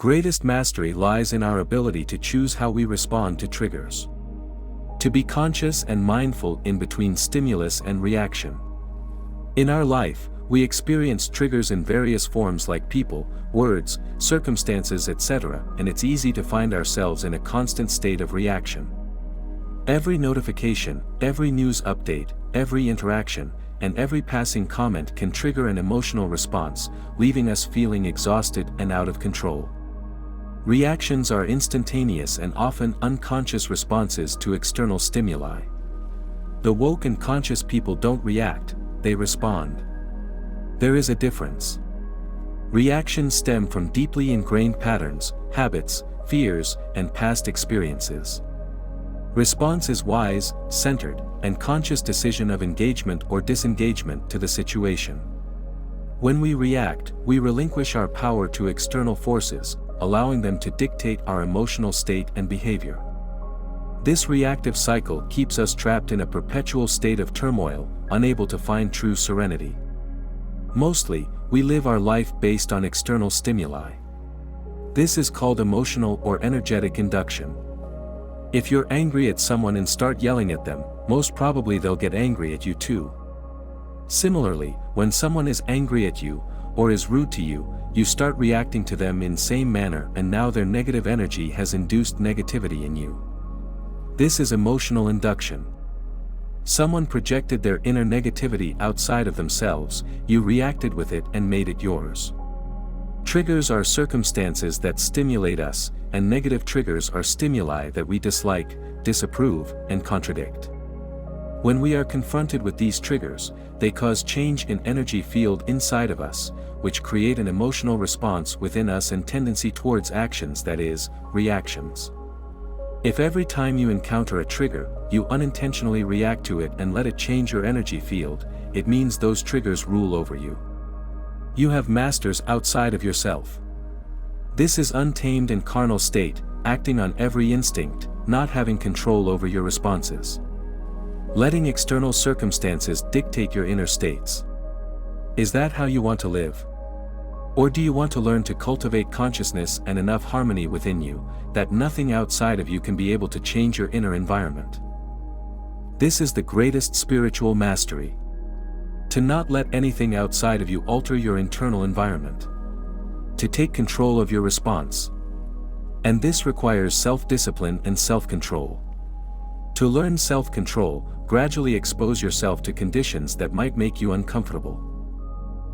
greatest mastery lies in our ability to choose how we respond to triggers. To be conscious and mindful in between stimulus and reaction. In our life, we experience triggers in various forms like people, words, circumstances, etc., and it's easy to find ourselves in a constant state of reaction. Every notification, every news update, every interaction, and every passing comment can trigger an emotional response, leaving us feeling exhausted and out of control. Reactions are instantaneous and often unconscious responses to external stimuli. The woke and conscious people don't react, they respond. There is a difference. Reactions stem from deeply ingrained patterns, habits, fears, and past experiences. Response is wise, centered, and conscious decision of engagement or disengagement to the situation. When we react, we relinquish our power to external forces, allowing them to dictate our emotional state and behavior. This reactive cycle keeps us trapped in a perpetual state of turmoil, unable to find true serenity. Mostly, we live our life based on external stimuli. This is called emotional or energetic induction. If you're angry at someone and start yelling at them, most probably they'll get angry at you too. Similarly, when someone is angry at you, or is rude to you, you start reacting to them in same manner, and now their negative energy has induced negativity in you. This is emotional induction. Someone projected their inner negativity outside of themselves, you reacted with it and made it yours. Triggers are circumstances that stimulate us, and negative triggers are stimuli that we dislike, disapprove, and contradict. When we are confronted with these triggers, they cause change in energy field inside of us, which create an emotional response within us and tendency towards actions, that is, reactions. If every time you encounter a trigger, you unintentionally react to it and let it change your energy field, it means those triggers rule over you. You have masters outside of yourself. This is untamed and carnal state, acting on every instinct, not having control over your responses. Letting external circumstances dictate your inner states. Is that how you want to live? Or do you want to learn to cultivate consciousness and enough harmony within you, that nothing outside of you can be able to change your inner environment? This is the greatest spiritual mastery. To not let anything outside of you alter your internal environment. To take control of your response. And this requires self-discipline and self-control. To learn self-control, gradually expose yourself to conditions that might make you uncomfortable.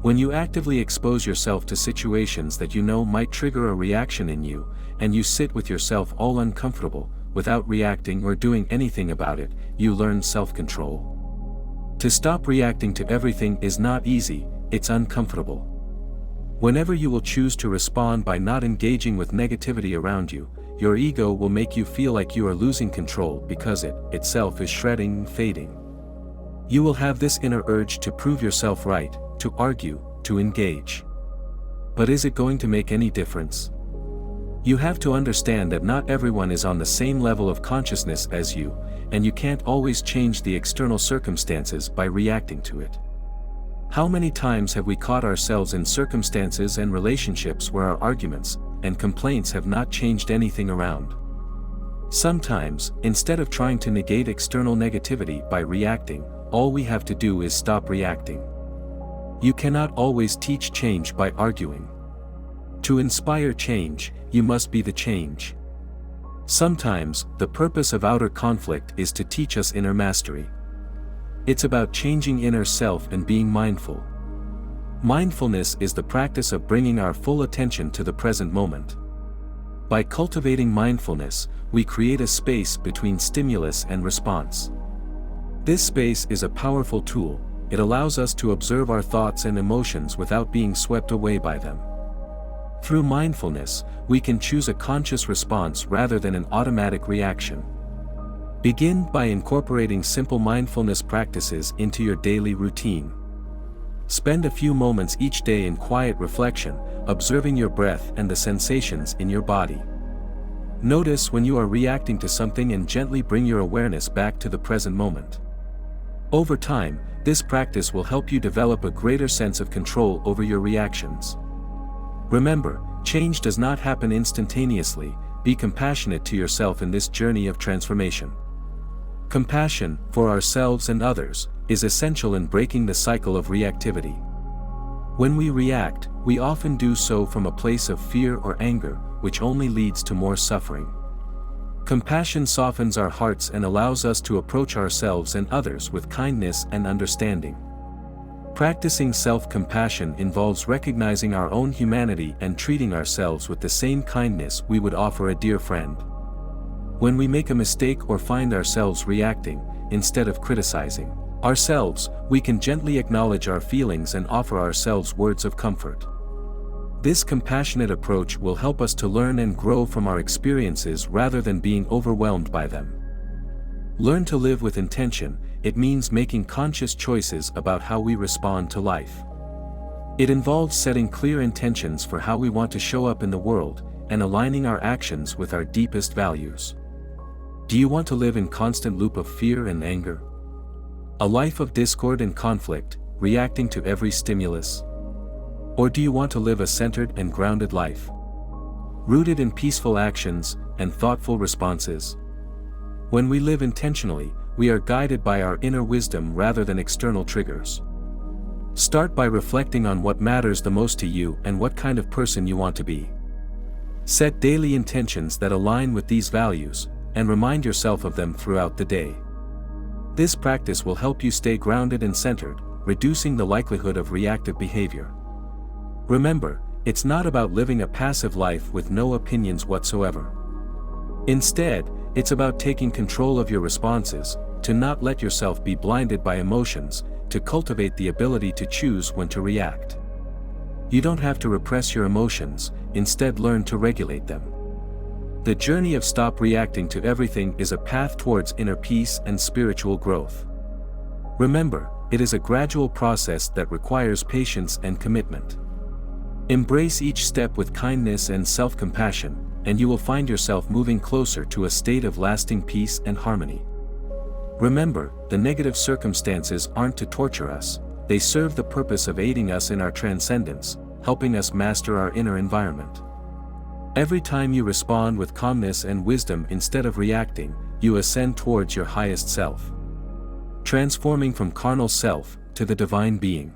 When you actively expose yourself to situations that you know might trigger a reaction in you, and you sit with yourself all uncomfortable, without reacting or doing anything about it, you learn self-control. To stop reacting to everything is not easy, it's uncomfortable. Whenever you will choose to respond by not engaging with negativity around you, your ego will make you feel like you are losing control because it, itself is shredding and fading. You will have this inner urge to prove yourself right, to argue, to engage. But is it going to make any difference? You have to understand that not everyone is on the same level of consciousness as you, and you can't always change the external circumstances by reacting to it. How many times have we caught ourselves in circumstances and relationships where our arguments and complaints have not changed anything around? Sometimes, instead of trying to negate external negativity by reacting, all we have to do is stop reacting. You cannot always teach change by arguing. To inspire change, you must be the change. Sometimes, the purpose of outer conflict is to teach us inner mastery. It's about changing inner self and being mindful. Mindfulness is the practice of bringing our full attention to the present moment. By cultivating mindfulness, we create a space between stimulus and response. This space is a powerful tool. It allows us to observe our thoughts and emotions without being swept away by them. Through mindfulness, we can choose a conscious response rather than an automatic reaction. Begin by incorporating simple mindfulness practices into your daily routine. Spend a few moments each day in quiet reflection, observing your breath and the sensations in your body. Notice when you are reacting to something and gently bring your awareness back to the present moment. Over time, this practice will help you develop a greater sense of control over your reactions. Remember, Change does not happen instantaneously. Be compassionate to yourself in this journey of transformation. Compassion, for ourselves and others, is essential in breaking the cycle of reactivity. When we react, we often do so from a place of fear or anger, which only leads to more suffering. Compassion softens our hearts and allows us to approach ourselves and others with kindness and understanding. Practicing self-compassion involves recognizing our own humanity and treating ourselves with the same kindness we would offer a dear friend. When we make a mistake or find ourselves reacting, instead of criticizing ourselves, we can gently acknowledge our feelings and offer ourselves words of comfort. This compassionate approach will help us to learn and grow from our experiences rather than being overwhelmed by them. Learn to live with intention. It means making conscious choices about how we respond to life. It involves setting clear intentions for how we want to show up in the world, and aligning our actions with our deepest values. Do you want to live in constant loop of fear and anger? A life of discord and conflict, reacting to every stimulus? Or do you want to live a centered and grounded life, rooted in peaceful actions and thoughtful responses? When we live intentionally, we are guided by our inner wisdom rather than external triggers. Start by reflecting on what matters the most to you and what kind of person you want to be. Set daily intentions that align with these values, and remind yourself of them throughout the day. This practice will help you stay grounded and centered, reducing the likelihood of reactive behavior. Remember, it's not about living a passive life with no opinions whatsoever. Instead, it's about taking control of your responses, to not let yourself be blinded by emotions, to cultivate the ability to choose when to react. You don't have to repress your emotions, instead learn to regulate them. The journey of stop reacting to everything is a path towards inner peace and spiritual growth. Remember, it is a gradual process that requires patience and commitment. Embrace each step with kindness and self-compassion, and you will find yourself moving closer to a state of lasting peace and harmony. Remember, the negative circumstances aren't to torture us, they serve the purpose of aiding us in our transcendence, helping us master our inner environment. Every time you respond with calmness and wisdom instead of reacting, you ascend towards your highest self, transforming from carnal self to the divine being.